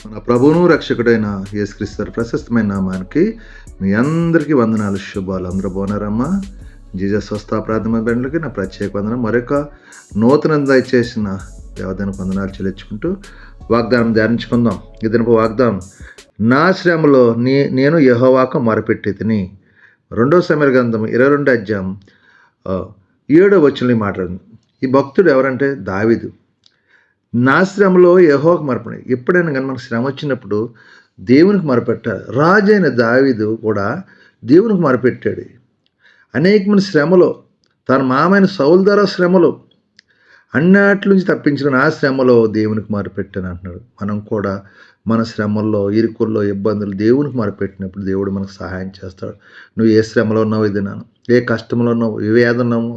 మన ప్రభువును రక్షకుడైన యేసుక్రీస్తు ప్రశస్తమైన నామానికి మీ అందరికీ వందనాలు, శుభాలు. అందరూ బాగున్నారమ్మా? జీసస్ స్వస్థ ప్రార్థన బిడ్డలకి నా ప్రత్యేక వందనం. మరొక నూతన దయచేసిన దేవదానికి వందనాలు చెల్లించుకుంటూ వాగ్దానం ధ్యానించుకుందాం. ఇదనపు వాగ్దానం, నా శ్రమలో నేను యెహోవాకు మొరపెట్టి తిని. 2 సమూయేలు గ్రంథం 22 అధ్యాయం 7వ వచనంలో మాట్లాడింది. ఈ భక్తుడు ఎవరంటే దావీదు. నా శ్రమలో యెహోవాకు మొరపెట్టి. ఎప్పుడైనా కానీ మనకు శ్రమ వచ్చినప్పుడు దేవునికి మొరపెట్టాలి. రాజైన దావీదు కూడా దేవునికి మొరపెట్టాడు. అనేకమైన శ్రమలో, తన మామైన సౌలు ద్వారా శ్రమలో, అన్నిటి నుంచి తప్పించిన నా శ్రమలో దేవునికి మొరపెట్టాను అంటున్నాడు. మనం కూడా మన శ్రమల్లో, ఇరుకుల్లో, ఇబ్బందులు దేవునికి మొరపెట్టినప్పుడు దేవుడు మనకు సహాయం చేస్తాడు. నువ్వు ఏ శ్రమలో ఉన్నావు, ఇది నాను, ఏ కష్టంలో ఉన్నావు, ఏ వేదన ఉన్నావు,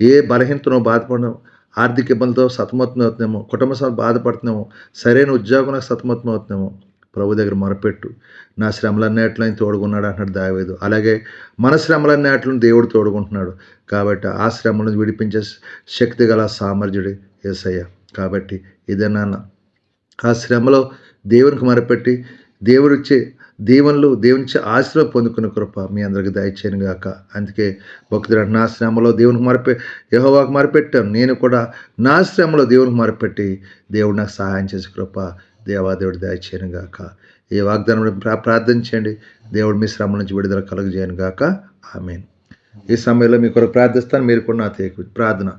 ఏ బలహీనతనో బాధపడినావు, ఆర్థిక ఇబ్బందులతో సతమతం అవుతున్నామో, కుటుంబ సభ్యులు బాధపడుతున్నామో, సరైన ఉద్యోగంలో సతమతం అవుతున్నామో, ప్రభు దగ్గర మొరపెట్టు. నా శ్రమలన్నిటిలో తోడుకున్నాడు అంటున్నాడు దావీదు. అలాగే మన శ్రమలన్నిటిలో దేవుడు తోడుకుంటున్నాడు. కాబట్టి ఆ శ్రమలను విడిపించే శక్తి గల సామర్థ్యుడు యేసయ్య. కాబట్టి ఇదేనా ఆ శ్రమలో దేవునికి మొరపెట్టి దేవుడిచ్చే దీవెనలు, దేవునిచ్చే ఆశీర్వాదం పొందుకునే కృప మీ అందరికి దయచేయను గాక. అందుకే భక్తుడు నా శ్రమలో దేవునికి యెహోవాకు మొరపెట్టాను. నేను కూడా నా శ్రమలో దేవునికి మొరపెట్టి దేవుడు నాకు సహాయం చేసే కృప దేవాదేవుడు దయచేయను గాక. ఈ వాగ్దానం ప్రార్థన చేయండి. దేవుడు మీ శ్రమ నుంచి విడుదల కలుగజేయను గాక. ఆమేన్. ఈ సమయంలో మీ కొరకు ప్రార్థిస్తాను. మీరు కూడా నా తేకు ప్రార్థన.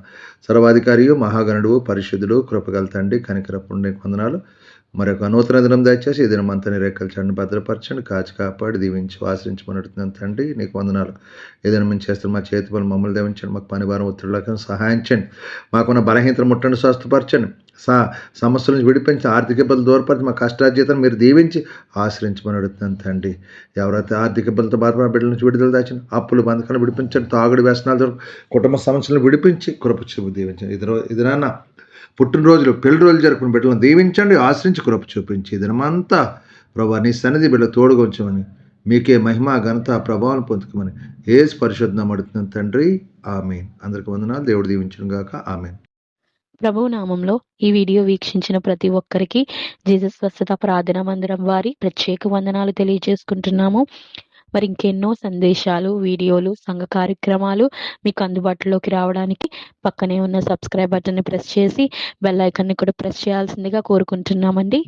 సర్వాధికారియు, మహాగణుడు, పరిశుద్ధుడు, కృపగల తండ్రి, కనికరపుండే వందనాలు. మరొక నూతన దినం దయచేసి ఈ దినం అంతా రేఖలు చండి భద్రపరచండి, కాచి కాపాడి దీవించి ఆశ్రయించమనుతున్నాను తండ్రి. నీకు వందనాలు. ఏదైనా మేము చేస్తున్న మా చేతి పనులు మమ్మల్ని దీవించండి. మాకు పని భారం ఒత్తిడిలకు సహాయం చేయండి. మాకున్న బలహీనతలు ముట్టండి, స్వస్థపరచండి. సమస్యల నుంచి విడిపించి, ఆర్థిక ఇబ్బందులు దూరపరిచి, మా కష్టార్జితాన్ని మీరు దీవించి ఆశ్రయించమని అడుగుతున్నాను తండ్రి. ఎవరైతే ఆర్థిక ఇబ్బందులతో బాధపడిన బిడ్డల నుంచి విడుదల దాచండి, అప్పులు బంధకాలను విడిపించండి, తాగుడు వ్యసనాలు, కుటుంబ సమస్యలను విడిపించి కృప చూపు దీవించండి. ఇది నాన్న పుట్టినరోజులు, పెళ్లి రోజులు జరుపుకున్న బిడ్డలను దీవించండి, ఆశ్రయించి కృప చూపించి దినమంతా ప్రభా నీ సన్నిధి బిడ్డలు తోడుగా ఉంచమని, మీకే మహిమ, ఘనత, ప్రభావం పొందుకోమని యేసు పరిశుద్ధనామమున అడుగుతున్నాను తండ్రి. ఆమేన్. అందరికీ వందనాలు. దేవుడు దీవించును గాక. ఆమేన్. ప్రభువు నామంలో ఈ వీడియో వీక్షించిన ప్రతి ఒక్కరికి జీసస్ స్వస్థత ప్రార్థనా మందిరం వారి ప్రత్యేక వందనాలు తెలియజేసుకుంటున్నాము. మరి ఇంకెన్నో సందేశాలు, వీడియోలు, సంఘ కార్యక్రమాలు మీకు అందుబాటులోకి రావడానికి పక్కనే ఉన్న సబ్స్క్రైబ్ బటన్ని ప్రెస్ చేసి బెల్ ఐకాన్ని కూడా ప్రెస్ చేయాల్సిందిగా కోరుకుంటున్నామండి.